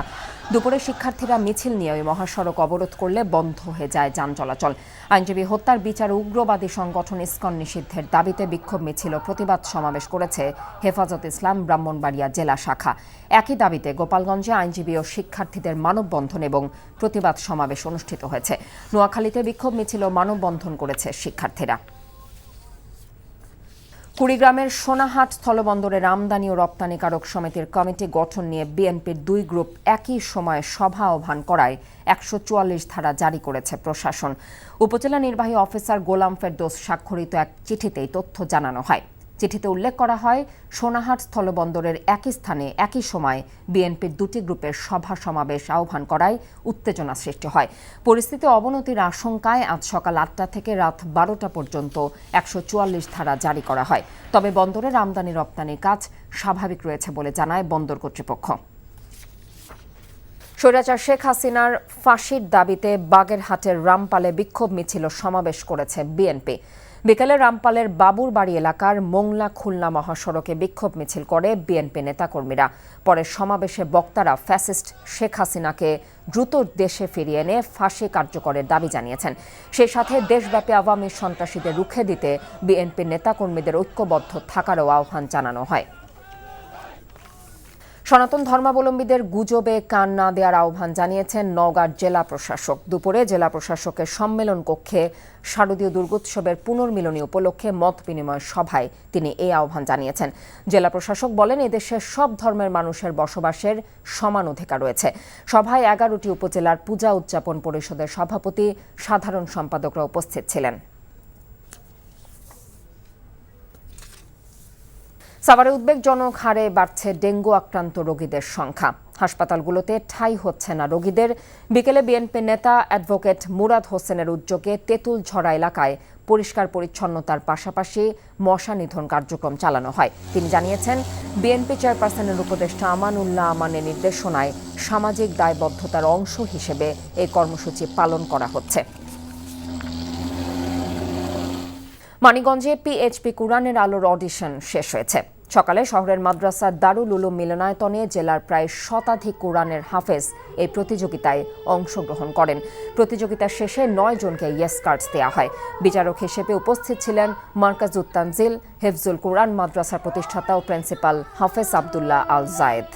দুপুরে শিক্ষার্থীরা মিছিল নিয়ে ওই মহাসড়ক অবরোধ করলে বন্ধ হয়ে যায় যান চলাচল। আইনজীবী হত্যার বিচার উগ্রবাদী সংগঠন ইসকন নিষিদ্ধের দাবিতে বিক্ষোভ মিছিল ও প্রতিবাদ সমাবেশ করেছে হেফাজত ইসলাম ব্রাহ্মণবাড়িয়া জেলা শাখা। একই দাবিতে গোপালগঞ্জে আইনজীবী ও শিক্ষার্থীদের মানববন্ধন এবং প্রতিবাদ সমাবেশ অনুষ্ঠিত হয়েছে। নোয়াখালীতে বিক্ষোভ মিছিল ও মানববন্ধন করেছে শিক্ষার্থীরা। কুড়িগ্রামের সোনাহাট স্থলবন্দরের আমদানি ও রপ্তানিকারক সমিতির কমিটি গঠন নিয়ে বিএনপির 2 গ্রুপ একই সময়ে সভা আহ্বান করায় 144 ধারা জারি করেছে প্রশাসন। উপজেলা নির্বাহী অফিসার গোলাম ফেরদৌস স্বাক্ষরিত এক চিঠিতে এই তথ্য জানানো হয়। চিঠিতে উল্লেখ করা হয়, সোনাহাট স্থলবন্দরের একই স্থানে একই সময় বিএনপির দুটি গ্রুপের সভা সমাবেশ আহ্বান করায় উত্তেজনা সৃষ্টি হয়। পরিস্থিতি অবনতির আশঙ্কায় আজ সকাল ৮টা থেকে রাত ১২টা পর্যন্ত ১৪৪ ধারা জারি করা হয়। তবে বন্দরের আমদানি রপ্তানির কাজ স্বাভাবিক রয়েছে বলে জানায় বন্দর কর্তৃপক্ষ। স্বৈরাচার শেখ হাসিনার ফাঁসির দাবিতে বাগেরহাটের রামপালে বিক্ষোভ মিছিল ও সমাবেশ করেছে বিএনপি। বিকেলে রামপালের বাবুর বাড়ি এলাকার মোংলা খুলনা মহাসড়কে বিক্ষোভ মিছিল করে বিএনপি নেতাকর্মীরা। পরে সমাবেশে বক্তারা ফ্যাসিস্ট শেখ হাসিনাকে দ্রুত দেশে ফিরিয়ে এনে ফাঁসি কার্যকরের দাবি জানিয়েছেন। সেই সাথে দেশব্যাপী আওয়ামী সন্ত্রাসীদের রুখে দিতে বিএনপি নেতাকর্মীদের ঐক্যবদ্ধ থাকারও আহ্বান জানানো হয়। সনাতন ধর্মাবলম্বীদের গুজবে কান না দেওয়ার আহ্বান জানিয়েছেন নওগাঁর জেলা প্রশাসক। দুপুরে জেলা প্রশাসকের সম্মেলন কক্ষে শারদীয় দুর্গোৎসবের পুনর্মিলনী উপলক্ষে মত বিনিময় সভায় তিনি এই আহ্বান জানিয়েছেন। জেলা প্রশাসক বলেন, এদেশের সব ধর্মের মানুষের বসবাসের সমান অধিকার রয়েছে। সভায় 11টি উপজেলার পূজা উদযাপন পরিষদের সভাপতি, সাধারণ সম্পাদকরা উপস্থিত ছিলেন। সাভারে উদ্বেগজনক হারে বাড়ছে ডেঙ্গু আক্রান্ত রোগীদের সংখ্যা। হাসপাতালগুলোতে ঠাঁই হচ্ছে না রোগীদের। বিকেলে বিএনপি নেতা অ্যাডভোকেট মুরাদ হোসেনের উদ্যোগে তেঁতুলঝড়া এলাকায় পরিষ্কার পরিচ্ছন্নতার পাশাপাশি মশা নিধন কার্যক্রম চালানো হয়। তিনি জানিয়েছেন, বিএনপি চেয়ারপারসনের উপদেষ্টা আমানুল্লাহ আমানের নির্দেশনায় সামাজিক দায়বদ্ধতার অংশ হিসেবে এই কর্মসূচি পালন করা হচ্ছে। মানিকগঞ্জে পিএইচপি কুরআনের আলোর অডিশন শেষ হয়েছে। সকালে শহরের মাদ্রাসা দারুল উলুম মিলনায়তনে জেলার প্রায় শতাধিক কুরআনের হাফেজ এই প্রতিযোগিতায় অংশগ্রহণ করেন। প্রতিযোগিতা শেষে 9 জনকে ইয়েস কার্ডস দেওয়া হয়। বিচারক হিসেবে উপস্থিত ছিলেন মার্কাজুত তানজিল হেফজুল কুরআন মাদ্রাসার প্রতিষ্ঠাতা ও প্রিন্সিপাল হাফেজ আব্দুল্লাহ আল জায়েদ।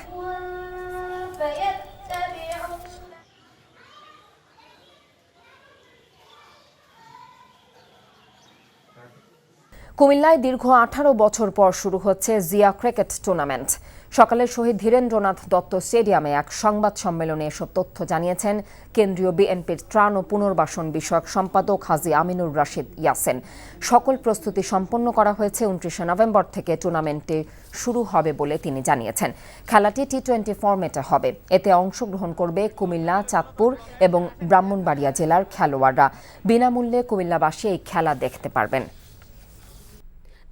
কুমিল্লায় দীর্ঘ 18 বছর পর শুরু হচ্ছে জিয়া ক্রিকেট টুর্নামেন্ট। সকালে শহীদ ধীরেন্দ্রনাথ দত্ত স্টেডিয়ামে এক সংবাদ সম্মেলনে এসব তথ্য জানিয়েছেন কেন্দ্রীয় বিএনপির ত্রাণ ও পুনর্বাসন বিষয়ক সম্পাদক হাজী আমিনুর রাশিদ ইয়াসেন। সকল প্রস্তুতি সম্পন্ন করা হয়েছে। 29 নভেম্বর থেকে টুর্নামেন্টটি শুরু হবে বলে তিনি জানিয়েছেন। খেলাটি টি20 ফরম্যাটে হবে। এতে অংশগ্রহণ করবে কুমিল্লা, চাঁদপুর এবং ব্রাহ্মণবাড়িয়া জেলার খেলোয়াড়রা। বিনামূল্যে কুমিল্লাবাসী এই খেলা দেখতে পারবেন।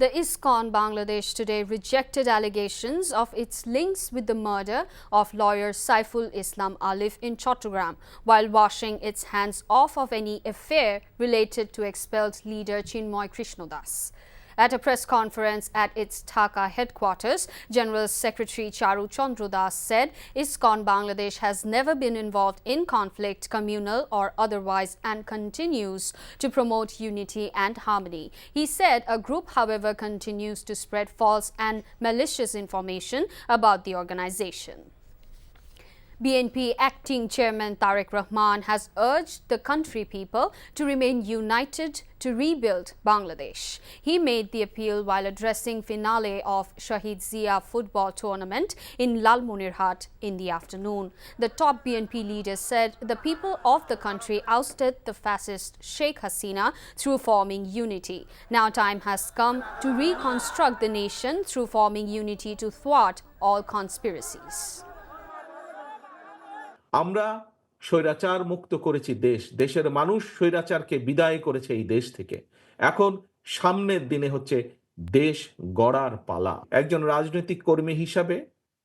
The ISKCON Bangladesh today rejected allegations of its links with the murder of lawyer Saiful Islam Alif in Chattogram, while washing its hands off of any affair related to expelled leader Chinmoy Krishnadas. At a press conference at its Dhaka headquarters, General Secretary Charu Chandra Das said ISKCON Bangladesh has never been involved in conflict, communal or otherwise, and continues to promote unity and harmony. He said a group, however, continues to spread false and malicious information about the organization. BNP acting chairman Tariq Rahman has urged the country people to remain united to rebuild Bangladesh. He made the appeal while addressing finale of Shahid Zia football tournament in Lalmonirhat in the afternoon. The top BNP leader said the people of the country ousted the fascist Sheikh Hasina through forming unity. Now time has come to reconstruct the nation through forming unity to thwart all conspiracies. আমরা স্বৈরাচার মুক্ত করেছি দেশ, দেশের মানুষ স্বৈরাচারকে বিদায় করেছে এই দেশ থেকে। এখন সামনের দিনে হচ্ছে দেশ গড়ার পালা। একজন রাজনৈতিক কর্মী হিসাবে,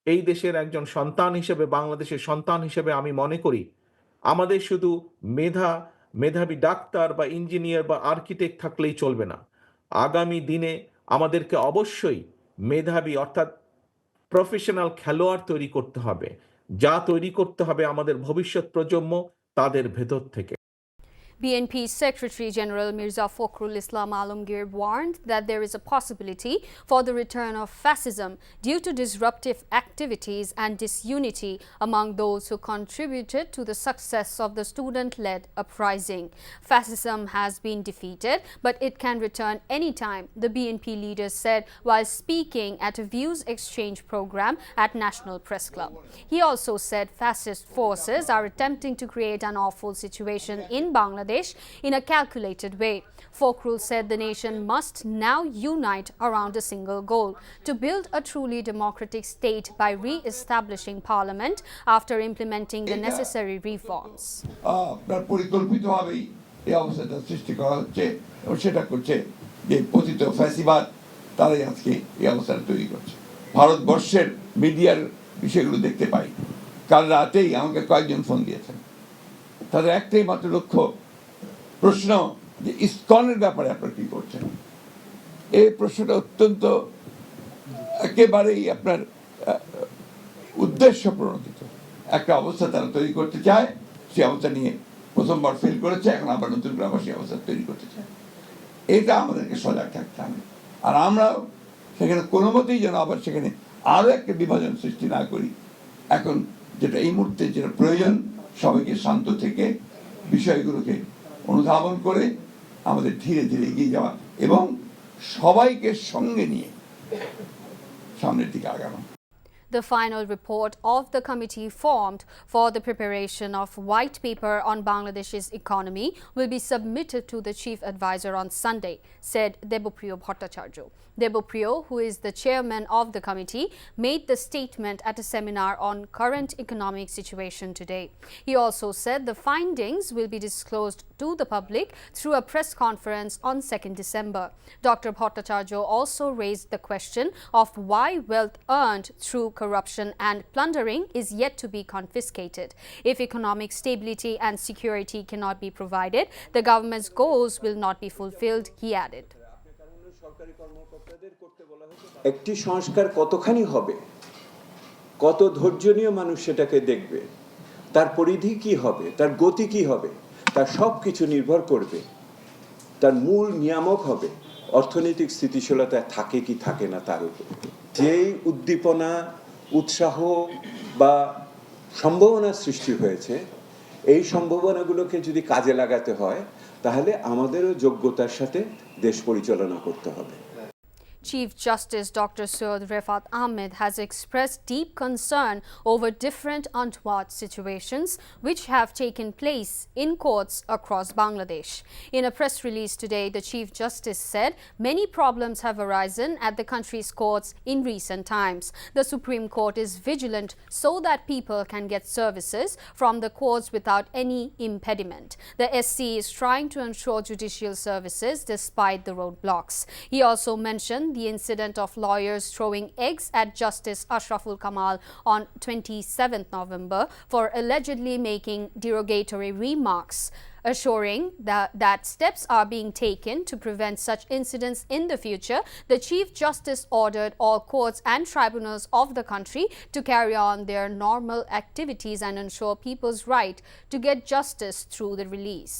এই দেশের একজন সন্তান হিসেবে, বাংলাদেশের সন্তান হিসেবে আমি মনে করি আমাদের শুধু মেধাবী ডাক্তার বা ইঞ্জিনিয়ার বা আর্কিটেক্ট থাকলেই চলবে না। আগামী দিনে আমাদেরকে অবশ্যই মেধাবী অর্থাৎ প্রফেশনাল খেলোয়াড় তৈরি করতে হবে, যা তৈরি করতে হবে আমাদের ভবিষ্যৎ প্রজন্ম তাদের ভেতর থেকে। BNP Secretary General Mirza Fakhrul Islam Alamgir warned that there is a possibility for the return of fascism due to disruptive activities and disunity among those who contributed to the success of the student-led uprising. Fascism has been defeated, but it can return anytime, the BNP leader said while speaking at a views exchange program at National Press Club. He also said fascist forces are attempting to create an awful situation in Bangladesh Bangladesh in a calculated way. Fokrul said the nation must now unite around a single goal: to build a truly democratic state by re-establishing parliament after implementing the necessary reforms. আপনার পরিকল্পিতভাবেই এই অবস্থাটা সৃষ্টি করা হচ্ছে এবং সেটা করছে যে পতিত ফ্যাসিবাদ, তারাই আজকে এই অবস্থাটা তৈরি করছে। ভারতবর্ষের মিডিয়ার বিষয়গুলো দেখতে পাই, কাল রাতেই আমাকে কয়েকজন ফোন দিয়েছেন, তাদের একটাই মাত্র লক্ষ্য প্রশ্ন যে ইসকনের ব্যাপারে আপনারা কি করছেন। এই প্রশ্নটা অত্যন্ত একেবারেই আপনার উদ্দেশ্য প্রণোদিত একটা অবস্থা তারা তৈরি করতে চায়। সেই অবস্থা নিয়ে প্রথমবার ফেল করেছে, এখন আবার নতুন করে আবার সেই অবস্থা তৈরি করতে চায়। এটা আমাদেরকে সজাগ থাকতে হবে, আর আমরা সেখানে কোনো মতেই যেন আবার সেখানে আরও একটা বিভাজন সৃষ্টি না করি। এখন যেটা এই মুহূর্তে যেটা প্রয়োজন, সবাইকে শান্ত থেকে বিষয়গুলোকে অনুধাবন করে আমাদের ধীরে ধীরে এগিয়ে যাওয়া এবং সবাইকে সঙ্গে নিয়ে সামনের দিকে আগানো। The final report of the committee formed for the preparation of white paper on Bangladesh's economy will be submitted to the chief advisor on Sunday, said Debopriyo Bhattacharya. Debopriyo, who is the chairman of the committee, made the statement at a seminar on current economic situation today. He also said the findings will be disclosed to the public through a press conference on 2nd December. Dr. Bhattacharya also raised the question of why wealth earned through corruption and plundering is yet to be confiscated. If economic stability and security cannot be provided, the government's goals will not be fulfilled, he added. একটি সংস্কার কতখানি হবে, কত ধৈর্য নিয়ে মানুষ সেটাকে দেখবে, তার পরিধি কি হবে, তার গতি কি হবে, তার সব কিছু নির্ভর করবে, তার মূল নিয়ামক হবে অর্থনৈতিক স্থিতিশীলতা থাকে কি থাকে না তার উপর। যেই উদ্দীপনা, উৎসাহ বা সম্ভাবনা সৃষ্টি হয়েছে, এই সম্ভাবনাগুলোকে যদি কাজে লাগাতে হয় তাহলে আমাদেরও যোগ্যতার সাথে দেশ পরিচালনা করতে হবে। Chief Justice Dr. Syed Refat Ahmed has expressed deep concern over different untoward situations which have taken place in courts across Bangladesh. In a press release today, the Chief Justice said many problems have arisen at the country's courts in recent times. The Supreme Court is vigilant so that people can get services from the courts without any impediment. The SC is trying to ensure judicial services despite the roadblocks. He also mentioned the incident of lawyers throwing eggs at Justice Ashraful Kamal on 27th November for allegedly making derogatory remarks, assuring that steps are being taken to prevent such incidents in the future. The Chief Justice ordered all courts and tribunals of the country to carry on their normal activities and ensure people's right to get justice through the release.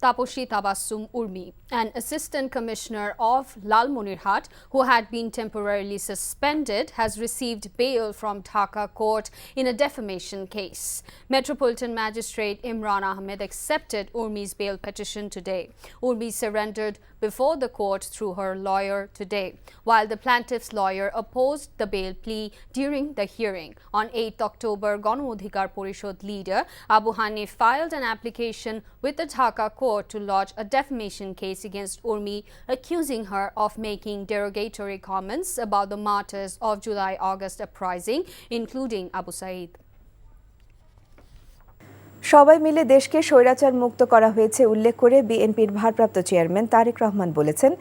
Taposhi Tabassum Urmi, an assistant commissioner of Lalmonirhat who had been temporarily suspended, has received bail from Dhaka court in a defamation case. Metropolitan Magistrate Imran Ahmed accepted Urmi's bail petition today. Urmi surrendered before the court through her lawyer today, while the plaintiff's lawyer opposed the bail plea during the hearing. On 8th October, Gano Adhikar Porishod leader Abu Hanif filed an application with the Dhaka court to lodge a defamation case against Urmi, accusing her of making derogatory comments about the martyrs of July-August uprising, including Abu Said. সবাই মিলে দেশকে স্বৈরাচার মুক্ত করা হয়েছে উল্লেখ করে বিএনপির ভারপ্রাপ্ত চেয়ারম্যান তারেক রহমান বলেছেন,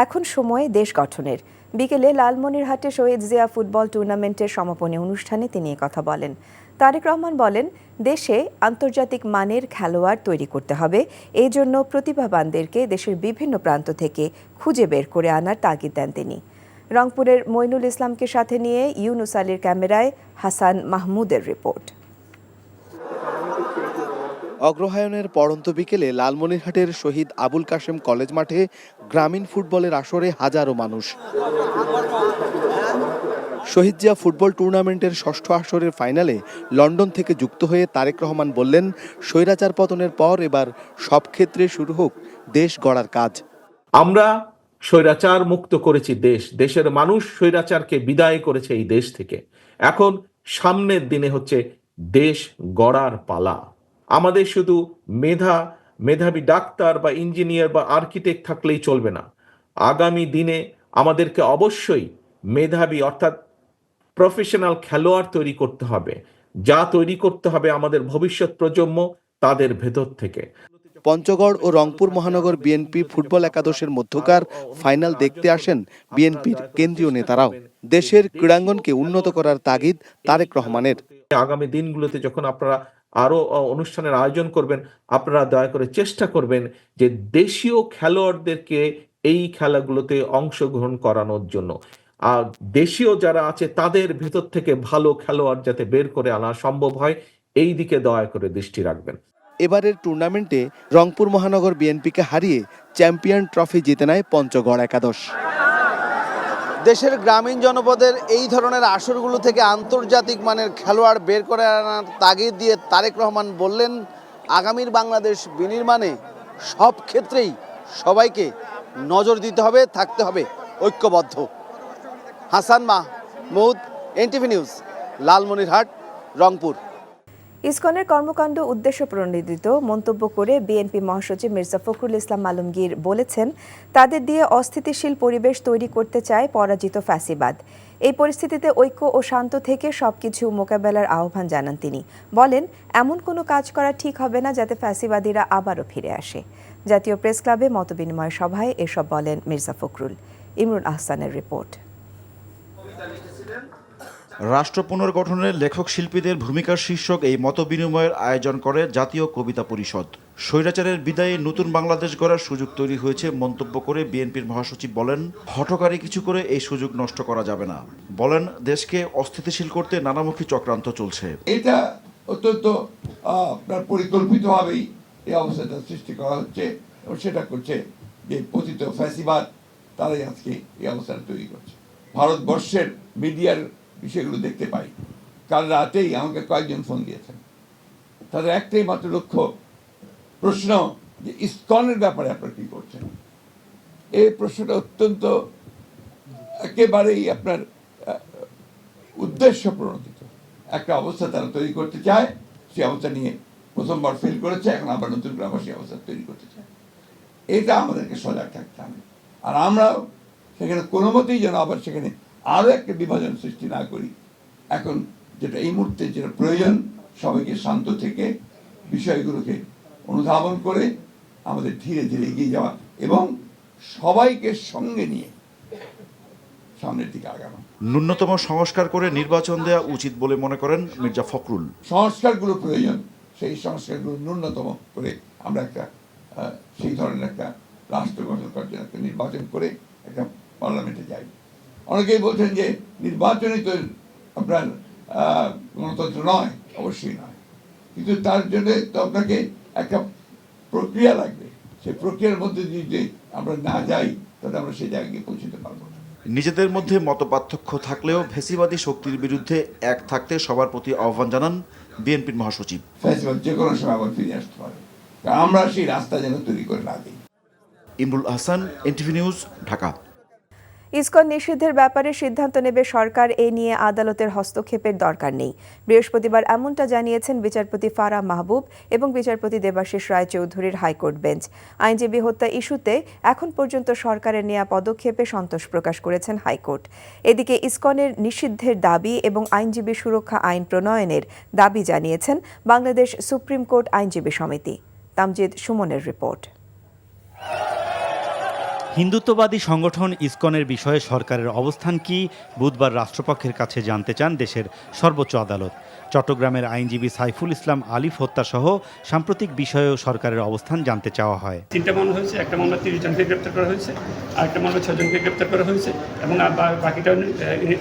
এখন সময় দেশ গঠনের। বিকেলে লালমনিরহাটে শহীদ জিয়া ফুটবল টুর্নামেন্টের সমাপনী অনুষ্ঠানে তিনি কথা বলেন। তারেক রহমান বলেন, দেশে আন্তর্জাতিক মানের খেলোয়াড় তৈরি করতে হবে। এই জন্য প্রতিভাবানদেরকে দেশের বিভিন্ন প্রান্ত থেকে খুঁজে বের করে আনার তাগিদ দেন তিনি। রংপুরের মইনুল ইসলামকে সাথে নিয়ে ইউনুস আলীর ক্যামেরায় হাসান মাহমুদের রিপোর্ট। অগ্রহায়ণের পড়ন্ত বিকেলে লালমনিরহাটের শহীদ আবুল কাশেম কলেজ মাঠে গ্রামীণ ফুটবলের আসরে হাজারো মানুষ। শহীদ জিয়া ফুটবল টুর্নামেন্টের ষষ্ঠ আসরের ফাইনালে লন্ডন থেকে যুক্ত হয়ে তারেক রহমান বললেন, স্বৈরাচার পতনের পর এবার সব ক্ষেত্রে শুরু হোক দেশ গড়ার কাজ। আমরা স্বৈরাচার মুক্ত করেছি দেশ, দেশের মানুষ স্বৈরাচারকে বিদায় করেছে এই দেশ থেকে। এখন সামনের দিনে হচ্ছে দেশ গড়ার পালা। আমাদের শুধু মেধাবী ডাক্তার বা ইঞ্জিনিয়ার বা আর্কিটেক্ট থাকলেই চলবে না। আগামী দিনে আমাদেরকে অবশ্যই মেধাবী অর্থাৎ প্রফেশনাল খেলোয়াড় তৈরি করতে হবে, যা তৈরি করতে হবে আমাদের ভবিষ্যৎ প্রজন্ম তাদের ভেতর থেকে। পঞ্চগড় ও রংপুর মহানগর বিএনপি ফুটবল একাদশের মধ্যকার ফাইনাল দেখতে আসেন বিএনপির কেন্দ্রীয় নেতারাও। দেশের ক্রীড়াঙ্গনকে উন্নত করার তাগিদ তারেক রহমানের। আগামী দিনগুলোতে যখন আপনারা আরো অনুষ্ঠানের আয়োজন করবেন, আপনারা দয়া করে চেষ্টা করবেন যে দেশীয় খেলোয়াড়দেরকে এই খেলাগুলোতে অংশগ্রহণ করানোর জন্য। আর দেশীয় যারা আছে তাদের ভেতর থেকে ভালো খেলোয়াড় যাতে বের করে আনা সম্ভব হয়, এই দিকে দয়া করে দৃষ্টি রাখবেন। এবারের টুর্নামেন্টে রংপুর মহানগর বিএনপিকে হারিয়ে চ্যাম্পিয়ন ট্রফি জিতে নেয় পঞ্চগড় একাদশ। দেশের গ্রামীণ জনপদের এই ধরনের আসরগুলো থেকে আন্তর্জাতিক মানের খেলোয়াড় বের করে আনার তাগিদ দিয়ে তারেক রহমান বললেন, আগামীর বাংলাদেশ বিনির্মাণে সব ক্ষেত্রেই সবাইকে নজর দিতে হবে, থাকতে হবে ঐক্যবদ্ধ। Hasan Mahmud, NTV news, Lalmonirhat, Rangpur. ইসকনের কর্মকাণ্ড উদ্দেশ্য প্রণোদিত মন্তব্য করে বিএনপি মহাসচিব মির্জা ফখরুল ইসলাম আলমগীর বলেছেন, তাদের দিয়ে অস্থিতিশীল পরিবেশ তৈরি করতে চায় পরাজিত ফ্যাসিবাদ। এই পরিস্থিতিতে ঐক্য ও শান্ত থেকে সবকিছু মোকাবেলার আহ্বান জানান তিনি। বলেন, এমন কোনো কাজ করা ঠিক হবে না যাতে ফ্যাসিবাদীরা আবারও ফিরে আসে। জাতীয় প্রেস ক্লাবে মতবিনিময় সভায় এসব বলেন মির্জা ফখরুল। ইমরুল আহসানের রিপোর্ট। রাষ্ট্র পুনর্গঠনের লেখক শিল্পীদের ভূমিকার শীর্ষক এই মতবিনিময়ের আয়োজন করে জাতীয় কবিতা পরিষদ। স্বৈরাচারের বিদায়ে নতুন বাংলাদেশ গড়ার সুযোগ তৈরি হয়েছে মন্তব্য করে বিএনপির মহাসচিব বলেন, হঠকারী কিছু করে এই সুযোগ নষ্ট করা যাবে না। বলেন, দেশকে অস্থিতিশীল করতে নানামুখী চক্রান্ত চলছে। এটা অত্যন্ত আপনার পরিকল্পিতভাবেই এই অবস্থাটা সৃষ্টি করা হচ্ছে এবং সেটা করছে যে পতিত ফ্যাসিবাদ, তারাই আজকে এই অবস্থাটা তৈরি করছে। ভারতবর্ষের মিডিয়ার বিষয়গুলো দেখতে পাই। কাল রাতেই আমাকে কয়েকজন ফোন দিয়েছেন, তাদের একটাই মাত্র লক্ষ্য, প্রশ্ন যে ইসকনের ব্যাপারে আপনারা কি করছেন। এই প্রশ্নটা অত্যন্ত একেবারেই আপনার উদ্দেশ্য প্রণোদিত একটা অবস্থা তারা তৈরি করতে চায়। সেই অবস্থা নিয়ে প্রথমবার ফেল করেছে, এখন আবার নতুন করে আবার সেই অবস্থা তৈরি করতে চায়। এটা আমাদেরকে সজাগ থাকতে হবে। আর আমরাও সেখানে কোনো মতেই যেন আবার সেখানে আরও একটা বিভাজন সৃষ্টি না করি। এখন যেটা এই মুহূর্তে যেটা প্রয়োজন, সবাইকে শান্ত থেকে বিষয়গুলোকে অনুধাবন করে আমাদের ধীরে ধীরে এগিয়ে যাওয়া এবং সবাইকে সঙ্গে নিয়ে সামনের দিকে আগানো। ন্যূনতম সংস্কার করে নির্বাচন দেওয়া উচিত বলে মনে করেন মির্জা ফখরুল। সংস্কারগুলো প্রয়োজন, সেই সংস্কারগুলো ন্যূনতম করে আমরা একটা সেই ধরনের একটা রাষ্ট্র গঠন করার জন্য একটা নির্বাচন করে একটা পার্লামেন্টে যাই। অনেকেই বলছেন যে নির্বাচনই তো আপনার গণতন্ত্র নয়, অবশ্যই নয়, কিন্তু তার জন্য তো আপনাকে একটা প্রক্রিয়া লাগবে। সেই প্রক্রিয়ার মধ্যে যদি আমরা না যাই তাহলে আমরা সেই জায়গায় পৌঁছতে পারবো না। নিজেদের মধ্যে মতপার্থক্য থাকলেও ফ্যাসিবাদী শক্তির বিরুদ্ধে এক থাকতে সবার প্রতি আহ্বান জানান বিএনপির মহাসচিব। ফ্যাসিবাদ যে কোনো সময় আবার ফিরে আসতে পারে, আমরা সেই রাস্তা যেন তৈরি করে না দিই। Imrul Ahsan, NTV news, Dhaka. ISKCON নিষিদ্ধের ব্যাপারে সিদ্ধান্ত নেবে সরকার, এ নিয়ে আদালতের হস্তক্ষেপের দরকার নেই। বৃহস্পতিবার এমনটা জানিয়েছেন বিচারপতি ফারাহ মাহবুব এবং বিচারপতি দেবাশিস রায় চৌধুরীর হাইকোর্ট বেঞ্চ। আইনজীবী হত্যা ইস্যুতে এখন পর্যন্ত সরকারের নেওয়া পদক্ষেপে সন্তোষ প্রকাশ করেছেন হাইকোর্ট। এদিকে ইসকনের নিষিদ্ধের দাবি এবং আইনজীবী সুরক্ষা আইন প্রণয়নের দাবি জানিয়েছেন বাংলাদেশ সুপ্রিম কোর্ট আইনজীবী সমিতি। তামজিদ সুমনের রিপোর্ট। হিন্দুত্ববাদী সংগঠন ইসকনের বিষয়ে সরকারের অবস্থান কি, বুধবার রাষ্ট্রপক্ষের কাছে জানতে চান দেশের সর্বোচ্চ আদালত। চট্টগ্রামের আইনজীবী সাইফুল ইসলাম আলিফ হত্যাসহ সাম্প্রতিক বিষয়েও সরকারের অবস্থান জানতে চাওয়া হয়। 3টা মামলা হয়েছে, একটা মামলা 30 জনকে গ্রেপ্তার করা হয়েছে, আর একটা মামলা 6 জনকে গ্রেপ্তার করা হয়েছে এবং বাকিটা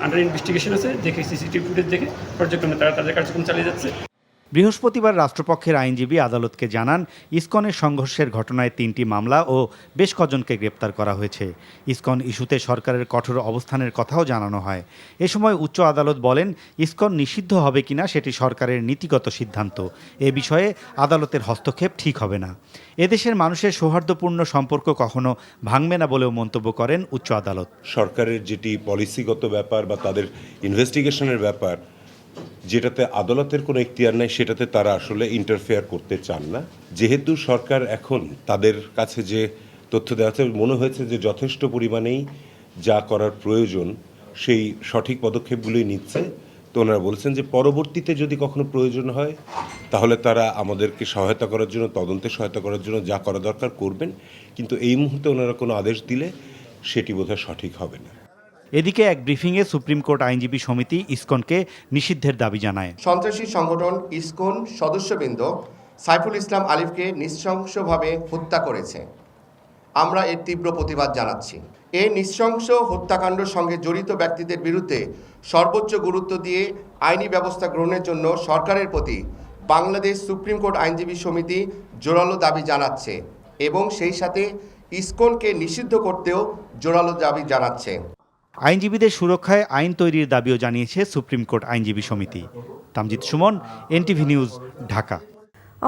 আন্ডার ইনভেস্টিগেশন আছে। দেখে সিসিটিভি ফুটেজ দেখে পর্যবেক্ষণে তারা তাদের কার্যক্রম চালিয়ে যাচ্ছে। বৃহস্পতিবার রাষ্ট্রপক্ষের আইনজীবী আদালতকে জানান, ইসকনের সংঘর্ষের ঘটনায় 3টি মামলা ও বেশ কজনকে গ্রেপ্তার করা হয়েছে। ইসকন ইস্যুতে সরকারের কঠোর অবস্থানের কথাও জানানো হয়। এ সময় উচ্চ আদালত বলেন, ইসকন নিষিদ্ধ হবে কিনা সেটি সরকারের নীতিগত সিদ্ধান্ত। এ বিষয়ে আদালতের হস্তক্ষেপ ঠিক হবে না। এদেশের মানুষের সৌহার্দ্যপূর্ণ সম্পর্ক কখনো ভাঙবে না বলেও মন্তব্য করেন উচ্চ আদালত। সরকারের যেটি পলিসিগত ব্যাপার বা তাদের ইনভেস্টিগেশনের ব্যাপার, যেটাতে আদালতের কোনো এখতিয়ার নেই সেটাতে তারা আসলে ইন্টারফেয়ার করতে চান না। যেহেতু সরকার এখন তাদের কাছে যে তথ্য দেওয়া আছে মনে হয়েছে যে যথেষ্ট পরিমাণেই যা করার প্রয়োজন সেই সঠিক পদক্ষেপগুলোই নিচ্ছে, তো ওনারা বলছেন যে পরবর্তীতে যদি কখনো প্রয়োজন হয় তাহলে তারা আমাদেরকে সহায়তা করার জন্য, তদন্তে সহায়তা করার জন্য যা করা দরকার করবেন, কিন্তু এই মুহূর্তে ওনারা কোনো আদেশ দিলে সেটি বোধহয় সঠিক হবে না। এদিকে এক ব্রিফিংয়ে সুপ্রিম কোর্ট আইনজীবী সমিতি ইসকনকে নিষিদ্ধের দাবি জানায়। সন্ত্রাসী সংগঠন ইসকন সদস্যবৃন্দ সাইফুল ইসলাম আলিফকে নৃশংসভাবে হত্যা করেছে। আমরা এর তীব্র প্রতিবাদ জানাচ্ছি। এই নৃশংস হত্যাকাণ্ডের সঙ্গে জড়িত ব্যক্তিদের বিরুদ্ধে সর্বোচ্চ গুরুত্ব দিয়ে আইনি ব্যবস্থা গ্রহণের জন্য সরকারের প্রতি বাংলাদেশ সুপ্রিম কোর্ট আইনজীবী সমিতি জোরালো দাবি জানাচ্ছে এবং সেই সাথে ইসকনকে নিষিদ্ধ করতেও জোরালো দাবি জানাচ্ছে। আইনজীবীদের সুরক্ষায় আইন তৈরির দাবিও জানিয়েছে সুপ্রিম কোর্ট আইনজীবী সমিতি। Tamjid Suman, NTV news, Dhaka.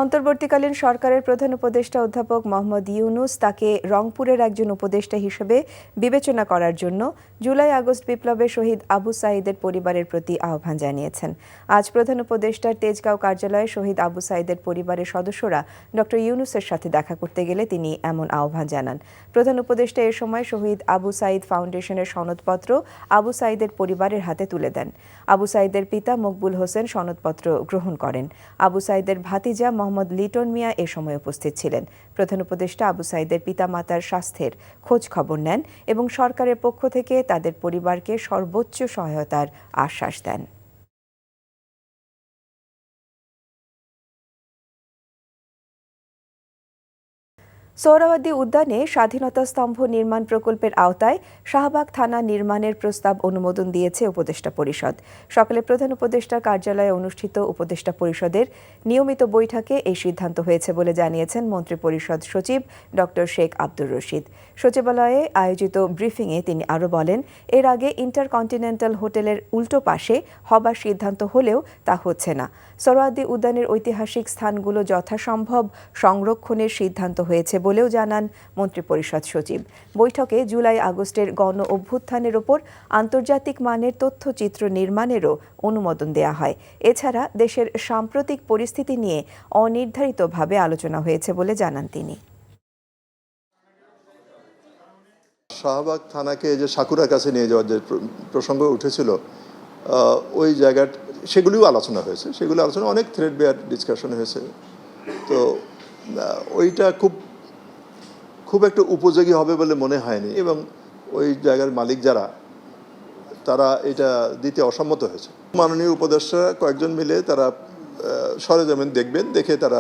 অন্তর্বর্তীকালীন সরকারের প্রধান উপদেষ্টা অধ্যাপক মোহাম্মদ ইউনূস তাকে রংপুরের একজন উপদেষ্টা হিসেবে বিবেচনা করার জন্য জুলাই আগস্ট বিপ্লবে শহীদ আবু সাঈদের পরিবারের প্রতি আহ্বান জানিয়েছেন। আজ প্রধান উপদেষ্টার তেজগাঁও কার্যালয়ে শহীদ আবু সাঈদের পরিবারের সদস্যরা ডক্টর ইউনূসের সাথে দেখা করতে গেলে তিনি এমন আহ্বান জানান। প্রধান উপদেষ্টা এ সময় শহীদ আবু সাঈদ ফাউন্ডেশনের সনদপত্র আবু সাঈদের পরিবারের হাতে তুলে দেন। আবু সাঈদের পিতা মকবুল হোসেন সনদপত্র গ্রহণ করেন। আবু সাঈদের ভাতিজা মোহাম্মদ লিটন মিয়া এ সময় উপস্থিত ছিলেন। প্রধান উপদেষ্টা আবু সাঈদের পিতামাতার স্বাস্থ্যের খোঁজ খবর নেন এবং সরকারের পক্ষ থেকে তাদের পরিবারকে সর্বোচ্চ সহায়তার আশ্বাস দেন। সোহরাওয়ার্দী উদ্যানে স্বাধীনতা স্তম্ভ নির্মাণ প্রকল্পের আওতায় শাহবাগ থানা নির্মাণের প্রস্তাব অনুমোদন দিয়েছে উপদেষ্টা পরিষদ। সকালে প্রধান উপদেষ্টার কার্যালয়ে অনুষ্ঠিত উপদেষ্টা পরিষদের নিয়মিত বৈঠকে এই সিদ্ধান্ত হয়েছে বলে জানিয়েছেন মন্ত্রিপরিষদ সচিব ডক্টর শেখ আব্দুর রশিদ। সচিবালয়ে আয়োজিত ব্রিফিংয়ে তিনি আরও বলেন, এর আগে ইন্টারকন্টিনেন্টাল হোটেলের উল্টো পাশে হবার সিদ্ধান্ত হলেও তা হচ্ছে না। সোহরাওয়ার্দী উদ্যানের ঐতিহাসিক স্থানগুলো যথাসম্ভব সংরক্ষণের সিদ্ধান্ত হয়েছে বলেও জানান মন্ত্রিপরিষদ সচিব। বৈঠকে জুলাই আগস্টের গণ অভ্যুত্থানের ওপর আন্তর্জাতিক মানের তথ্যচিত্র নির্মাণেরও অনুমোদন দেয়া হয়। এছাড়া দেশের সাম্প্রতিক পরিস্থিতি নিয়ে অনির্ধারিতভাবে আলোচনা হয়েছে বলে জানান তিনি। শাহবাগ থানাকে যে সাকুরার কাছে নিয়ে যাওয়ার যে প্রসঙ্গ উঠেছিল, ওই জায়গার সেগুলিও আলোচনা হয়েছে। সেগুলো আলোচনা অনেক থ্রেড বেয়ার ডিসকাশন হয়েছে। তো ওইটা খুব একটা উপযোগী হবে বলে মনে হয়নি এবং ওই জায়গার মালিক যারা তারা এটা দিতে অসম্মত হয়েছে। মাননীয় উপদেষ্টা কয়েকজন মিলে তারা সরেজমিন দেখবেন, দেখে তারা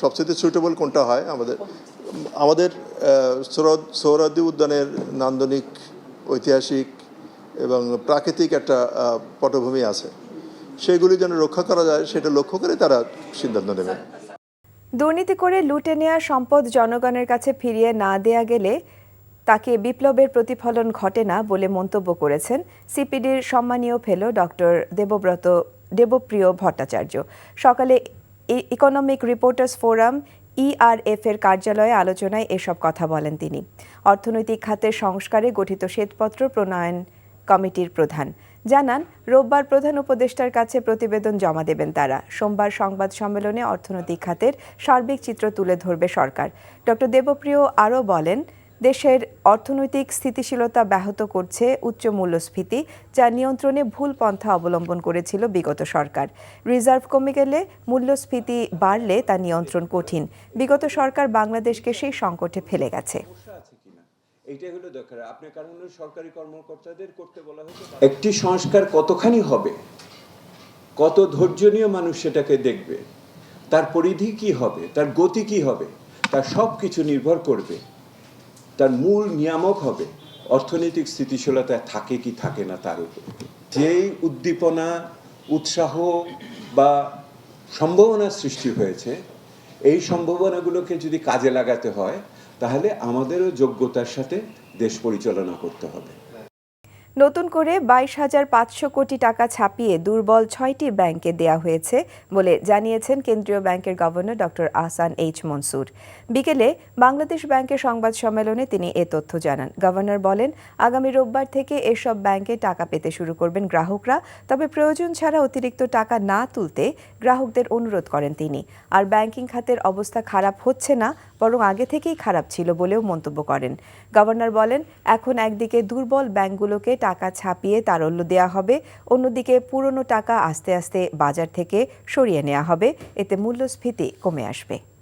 সবচেয়ে সুইটেবল কোনটা হয়। আমাদের সোহরাওয়ার্দী উদ্যানের নান্দনিক, ঐতিহাসিক এবং প্রাকৃতিক একটা পটভূমি আছে, সেগুলি যেন রক্ষা করা যায় সেটা লক্ষ্য করে তারা সিদ্ধান্ত নেবেন। দুর্নীতি করে লুটে নেওয়া সম্পদ জনগণের কাছে ফিরিয়ে না দেয়া গেলে তাকে বিপ্লবের প্রতিফলন ঘটে না বলে মন্তব্য করেছেন সিপিডির সম্মানীয় ফেলো ডক্টর দেবপ্রিয় ভট্টাচার্য। সকালে ইকোনমিক রিপোর্টার্স ফোরাম ইআরএফ এর কার্যালয়ে আলোচনায় এসব কথা বলেন তিনি। অর্থনৈতিক খাতের সংস্কারে গঠিত শ্বেতপত্র প্রণয়ন কমিটির প্রধান জানান, রোববার প্রধান উপদেষ্টার কাছে প্রতিবেদন জমা দেবেন তারা। সোমবার সংবাদ সম্মেলনে অর্থনৈতিক খাতের সার্বিক চিত্র তুলে ধরবে সরকার। ডক্টর দেবপ্রিয় আরও বলেন, দেশের অর্থনৈতিক স্থিতিশীলতা ব্যাহত করছে উচ্চ মূল্যস্ফীতি, যা নিয়ন্ত্রণে ভুল পন্থা অবলম্বন করেছিল বিগত সরকার। রিজার্ভ কমে গেলে মূল্যস্ফীতি বাড়লে তা নিয়ন্ত্রণ কঠিন। বিগত সরকার বাংলাদেশকে সেই সংকটে ফেলে গেছে। একটি সংস্কার কতখানি হবে, কত ধৈর্য নিয়ে মানুষ সেটাকে দেখবে, তার পরিধি কি হবে, তার গতি কি হবে, তার সব কিছু নির্ভর করবে, তার মূল নিয়ামক হবে অর্থনৈতিক স্থিতিশীলতা থাকে কি থাকে না তার উপর। যেই উদ্দীপনা, উৎসাহ বা সম্ভাবনা সৃষ্টি হয়েছে, এই সম্ভাবনাগুলোকে যদি কাজে লাগাতে হয় তাহলে আমাদেরও যোগ্যতার সাথে দেশ পরিচালনা করতে হবে। নতুন করে 22,500 কোটি টাকা ছাপিয়ে দুর্বল 6টি ব্যাংকে দেয়া হয়েছে বলে জানিয়েছেন কেন্দ্রীয় ব্যাংকের governor doctor Ahsan H Mansur. বিকেলে বাংলাদেশ ব্যাংকের সংবাদ সম্মেলনে তিনি এ তথ্য জানান। গভর্নর বলেন, আগামী রোববার থেকে এসব ব্যাংকে টাকা পেতে শুরু করবেন গ্রাহকরা, তবে প্রয়োজন ছাড়া অতিরিক্ত টাকা না তুলতে গ্রাহকদের অনুরোধ করেন তিনি। আর ব্যাংকিং খাতের অবস্থা খারাপ হচ্ছে না, বরং আগে থেকেই খারাপ ছিল বলেও মন্তব্য করেন। গভর্নর বলেন, এখন একদিকে দুর্বল ব্যাংকগুলোকে টাকা ছাপিয়ে তারল্য দেয়া হবে, অন্যদিকে পুরনো টাকা আস্তে আস্তে বাজার থেকে সরিয়ে নেওয়া হবে, এতে মূল্যস্ফীতি কমে আসবে।